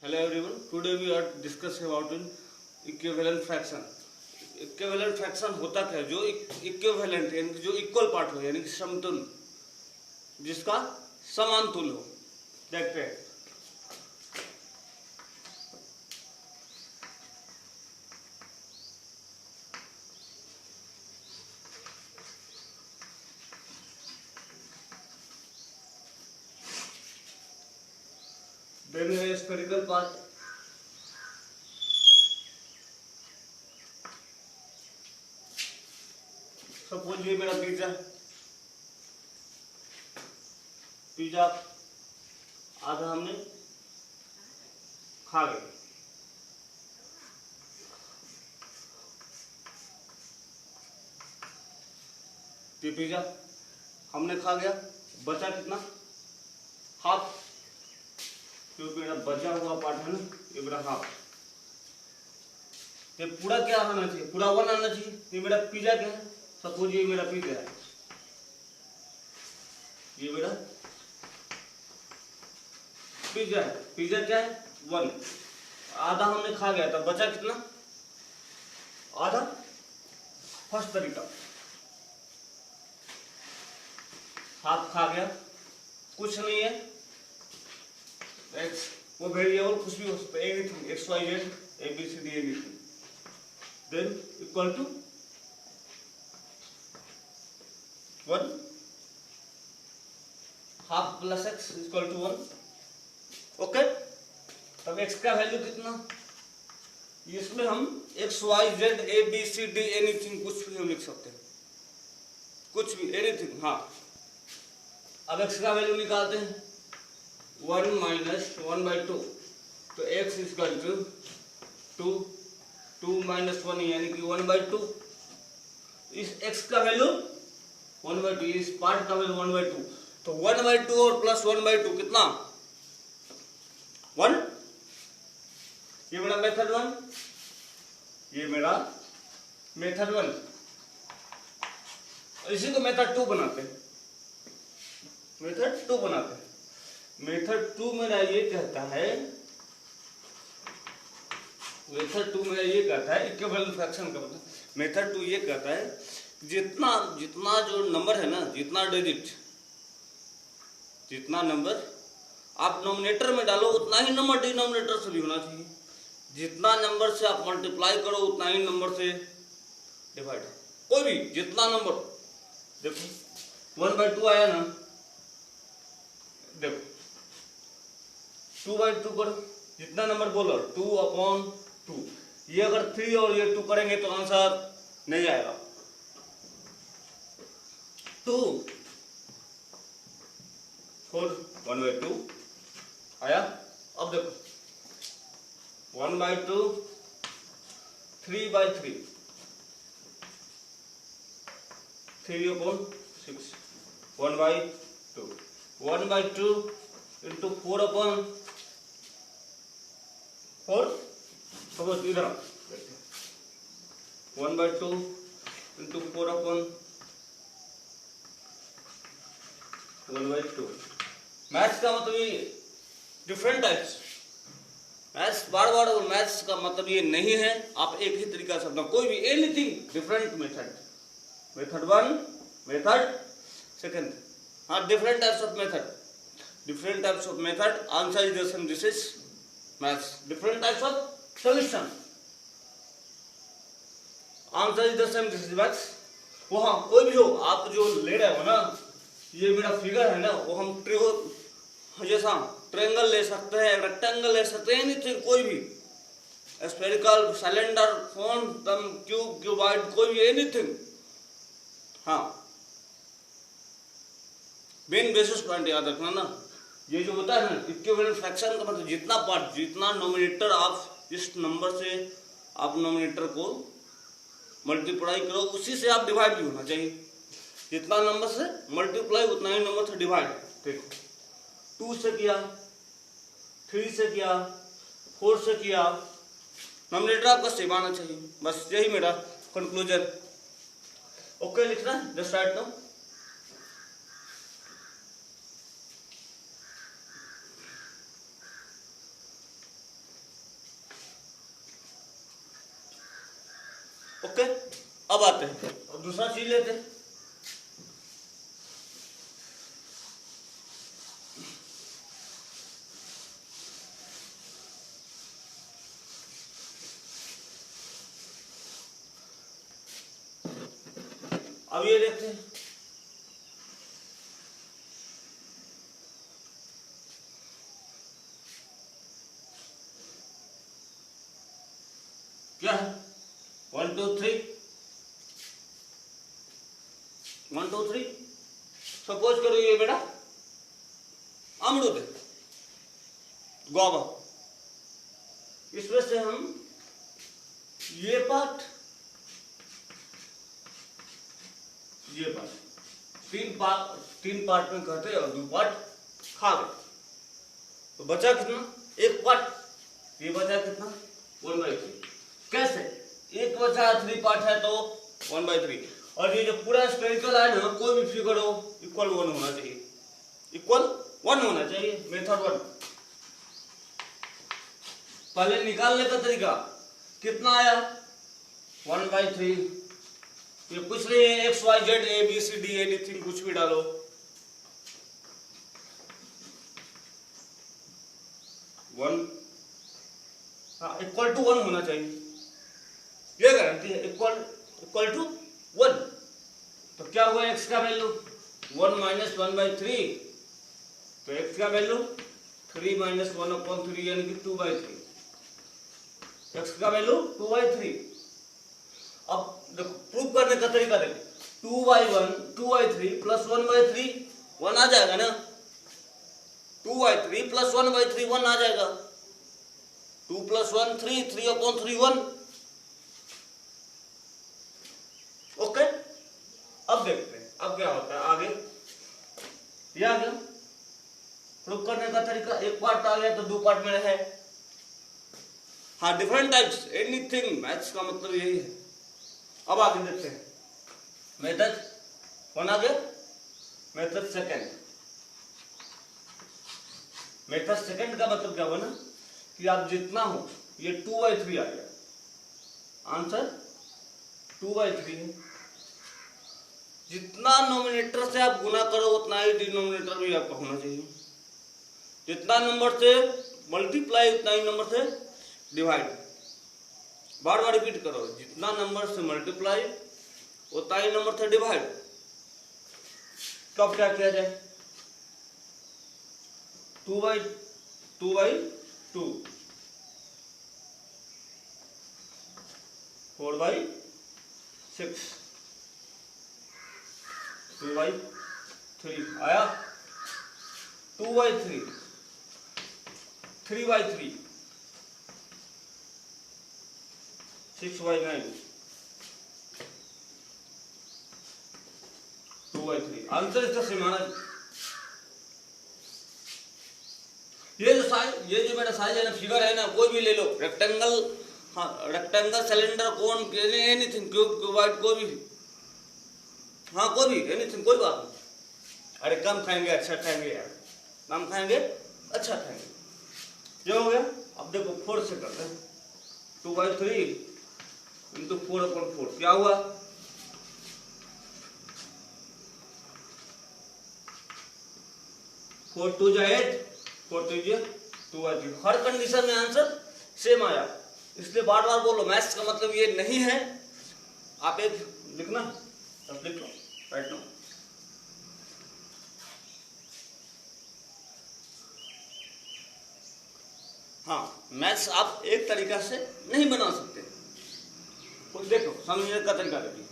Hello everyone. Today we are discussing about an equivalent fraction. Equivalent fraction होता क्या है? जो इक्विवेलेंट यानी कि जो इक्वल पार्ट हो, यानी कि समतुल्य, जिसका समान तुल्य हो। देखते हैं। Then we have spherical part. Suppose ये मेरा पिज्जा आधा हमने खा गए। ये पिज्जा हमने खा गया, बचा कितना? हाफ। क्योंकि मेरा बचा हुआ पार्ट है ना, ये मेरा हाफ। ये पूरा क्या आना चाहिए? पूरा 1 आना चाहिए। ये मेरा पिज्जा क्या है? सपोज ये मेरा पिज्जा है, ये मेरा पिज्जा है। पिज्जा क्या है? 1। आधा हमने खा गया था, बचा कितना? आधा। फर्स्ट तरीका, हाफ खा गया, कुछ नहीं है, एक्स वो वेरिएबल कुछ भी हो सकता है, anything, X Y Z A B C D anything, then equal to 1, half plus X equal to 1। Okay, तब एक्स का वैल्यू कितना? इसमें हम X Y Z A B C D anything कुछ भी हम लिख सकते हैं, कुछ भी, एनीथिंग। हाँ, अब एक्स का वैल्यू निकालते हैं। 1 माइनस 1/2, तो एक्स इक्वल टू 2 माइनस 1 यानी कि 1/2। इस एक्स का वैल्यू 1/2, इस पार्ट का वैल्यू 1/2, तो 1/2 और प्लस 1/2 कितना? 1। ये मेरा मेथड 1, ये मेरा मेथड 1। इसी को मेथड 2 बनाते हैं। मेथड 2 बनाते हैं। मेथड 2 मेरा ये कहता है, मेथड 2 मेरा ये कहता है इक्विवेलेंट फ्रैक्शन का मतलब। मेथड 2 ये कहता है जितना जो नंबर है ना, जितना डिजिट, जितना नंबर आप नोमिनेटर में डालो उतना ही नंबर डिनोमिनेटर से भी होना चाहिए। जितना नंबर से आप मल्टीप्लाई करो उतना ही नंबर से डिवाइड। कोई भी जितना नंबर, देखो 1/2 आया ना, देखो 2/2 करो, जितना नंबर बोलो 2/2। ये अगर 3 और ये 2 करेंगे तो आंसर नहीं आएगा। 2 4 1/2 आया। अब देखो 1/2 3/3 3/6 1/2 1/2 into 4/4। सपोज इधर 1/2 into 4/1/2। मैथ्स का मतलब ये डिफरेंट टाइप्स। मैथ्स बार बार, और मैथ्स का मतलब ये नहीं है आप एक ही तरीका से अपना कोई भी anything different method, method 1, method second, हाँ, different types of method, different types of method, answer is the same, this is maths. Different types of solution, answer is the same, this is maths. वो हाँ, कोई भी हो, आप जो ले रहे हो ना, ये मेरा फिगर है ना, वो हम जैसा ट्रायंगल ले सकते हैं, रेक्टेंगल ले सकते हैं, एनीथिंग, कोई भी, स्फेरिकल, सिलेंडर, कोन, क्यूब, क्यूबॉइड, कोई भी, एनीथिंग। हाँ, मेन बेसिस पॉइंट याद रखना ना, ये जो होता है ना इक्विवेलेंट फ्रैक्शन का मतलब जितना पार्ट, जितना नोमिनेटर आप इस नंबर से आप नोमिनेटर को मल्टीप्लाई करो, उसी से आप डिवाइड भी होना चाहिए। जितना नंबर से मल्टीप्लाई उतना ही नंबर से डिवाइड। देखो 2 से किया, 3 से किया, 4 से किया, नोमिनेटर आपका सेम आना चाहिए। बस यही मेरा कंक्लूजन। ओके, लिखना जस्ट राइट नाउ। ओके, अब आते हैं और दूसरा चीज लेते हैं। अब ये देखते हैं, क्या है 1 2 3 1 2 3। सपोज करो ये मेरा अमरूद है, गुआवा। इसमें से हम ये पार्ट तीन पार्ट में कहते हैं और 2 पार्ट खा गए, तो बचा कितना, एक पार्ट। ये बचा कितना 1/3। कैसे, एक बचा 3 पार्ट है तो 1/3। और ये जो पूरा स्फेरिकल है ना, कोई भी फिगर हो इक्वल 1 होना चाहिए, इक्वल 1 होना चाहिए। मेथड 1 पहले निकालने का तरीका कितना आया 1/3। ये कुछ नहीं है, X Y Z A B C D anything कुछ भी डालो। इक्वल टू 1 होना चाहिए, ये गारंटी है, इक्वल टू 1। तो क्या हुआ एक्स का वैल्यू 1 - 1/3, तो एक्स का वैल्यू 3 - 1/3 यानी कि 2/3। एक्स का वैल्यू 2/3। अब देखो प्रूव करने का तरीका देखो, 2/1 2/3 प्लस 1/3 1 आ जाएगा ना, 2/3 प्लस 1/3 1 आ जाएगा। 2 + 1 3 3/3 1। ओके, अब देखते हैं अब क्या होता है आगे। ये आ गया प्रूव करने का तरीका, एक पार्ट आ गया तो 2 पार्ट में है। हाँ, डिफरेंट टाइप्स एनीथिंग, मैथ्स का मतलब यही है। अब आगे देखते हैं, मेथड 1 आ गया, मेथड सेकंड। मेथड सेकंड का मतलब क्या बना कि आप जितना हो, ये 2/3 आ गया, आंसर 2/3 है। जितना नोमिनेटर से आप गुना करो उतना ही डिनोमिनेटर भी आपका होना चाहिए। जितना नंबर से मल्टीप्लाई उतना ही नंबर से डिवाइड। बार बार रिपीट करो, जितना नंबर से मल्टीप्लाई उतना ही नंबर से डिवाइड। तो अब क्या किया जाए, 2/2 4/6 2/3 आया, 2/3 3/3 6/9 2/3। आंसर इसका समान। ये जो मेरा साइज है ना, फिगर है ना, कोई भी ले लो, रेक्टेंगल, हाँ रेक्टेंगल, सिलेंडर, कोन, एनीथिंग, क्यूबॉइड, कोई भी, हाँ कोई भी एनीथिंग, कोई बात नहीं। अरे कम खाएंगे अच्छा खाएंगे यार, कम खाएंगे अच्छा खाएंगे। ये हो गया। अब देखो 4 से करते हैं, 2/3 × 4/4 क्या हुआ, 4 2 जा 8, 4 3 जा 2/3। हर कंडीशन में आंसर सेम आया। इसलिए बार बार बोलो, मैथ्स का मतलब ये नहीं है। आप एक लिखना, अब लिख लो, राइट लो। हाँ, मैथ्स आप एक तरीका से नहीं बना सकते। देखो समझने का तरीका देखिए,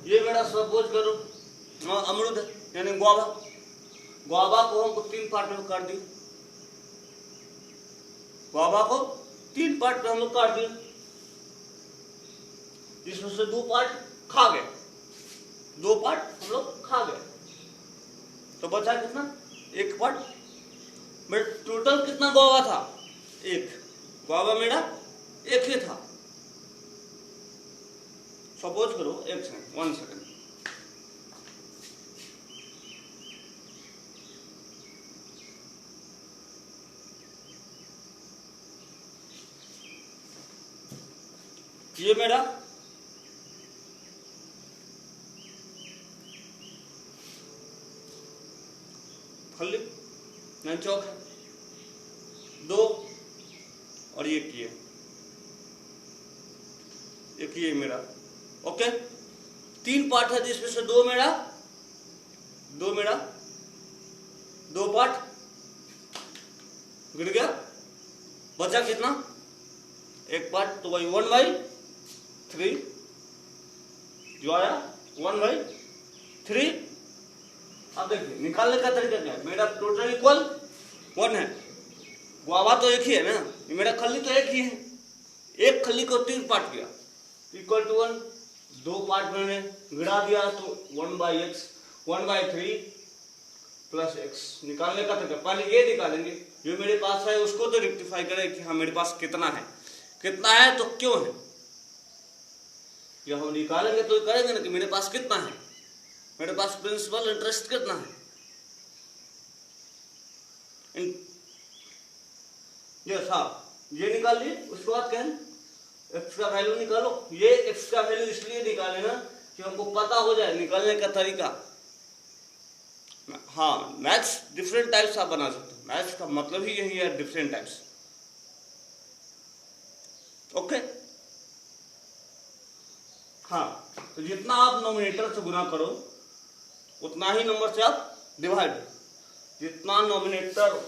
ये मेरा सपोज करो अमरूद यानी गुआवा। गुआवा को हमको 3 पार्ट में काट दिए, गुआवा को 3 पार्ट में हम लोग काट दिए, जिसमें से 2 पार्ट खा गए, 2 पार्ट हम लोग खा गए, तो बचा कितना, 1 पार्ट। बट टोटल कितना गुआवा था, 1। गुआवा मेरा 1 ही था। सपोज करो 1 सेकंड, ये मेरा खल्ली 9 चौक है 2 और ये किए मेरा। ओके 3 पार्ट है जिसमें से 2 मेरा 2 पार्ट गिर गया, बचा कितना 1 पार्ट, तो वही 1/3 जो आया 1/3। अब देखिए निकालने का तरीका क्या है, मेरा टोटल इक्वल 1 है, गुआवा तो एक ही है ना, मेरा खल्ली तो एक ही है, एक खल्ली को 3 पार्ट किया इक्वल टू 1, 2 पार्ट मैंने गिरा दिया तो 1/x 1/3 प्लस x। निकालने का तरीका पहले ये निकालेंगे जो मेरे पास है उसको तो रेक्टिफाई करें कि हाँ मेरे पास कितना है तो क्यों है, जब हम निकालेंगे तो करेंगे ना कि मेरे पास कितना है, मेरे पास प्रिंसिपल इंटरेस्ट कितना है। यस हाँ ये निकाल लिए, उसके बाद कहें x का वैल्यू निकालो। ये x का वैल्यू इसलिए निकाले ना कि हमको पता हो जाए निकालने का तरीका। हाँ मैथ्स डिफरेंट टाइप्स आप बना सकते हो, मैथ्स का मतलब ही यही है डिफरेंट टाइप्स। ओके हाँ तो जितना आप नोमिनेटर से गुना करो उतना ही नंबर से आप डिवाइड, जितना नोमिनेटर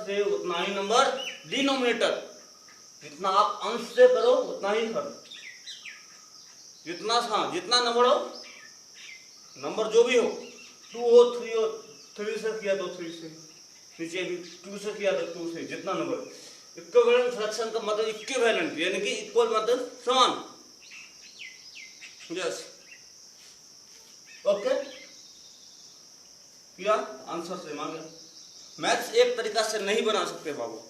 से उतना ही नंबर डिनोमिनेटर, जितना आप अंश से करो उतना ही हर, जितना नंबर हो, नंबर जो भी हो 2 हो 3 हो, 3 से किया तो 3 से, नीचे भी 2 से किया तो 2 से, जितना नंबर। इक्विवेलेंट फ्रैक्शन का मतलब इक्विवेलेंट यानी कि इक्वल मतलब समान। यस ओके किया आंसर से मान गया। मैथ्स एक तरीका से नहीं बना सकते बाबू,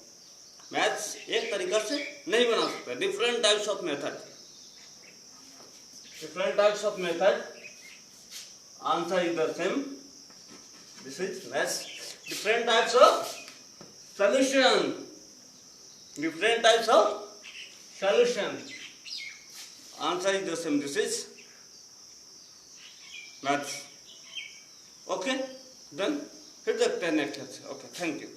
मैथ्स एक तरीका से नहीं बना सकते, different types of method, answer is the same, this is maths. Different types of solution, answer is the same, this is maths. Okay done, फिर देखते हैं नेक्स्ट। Okay thank you.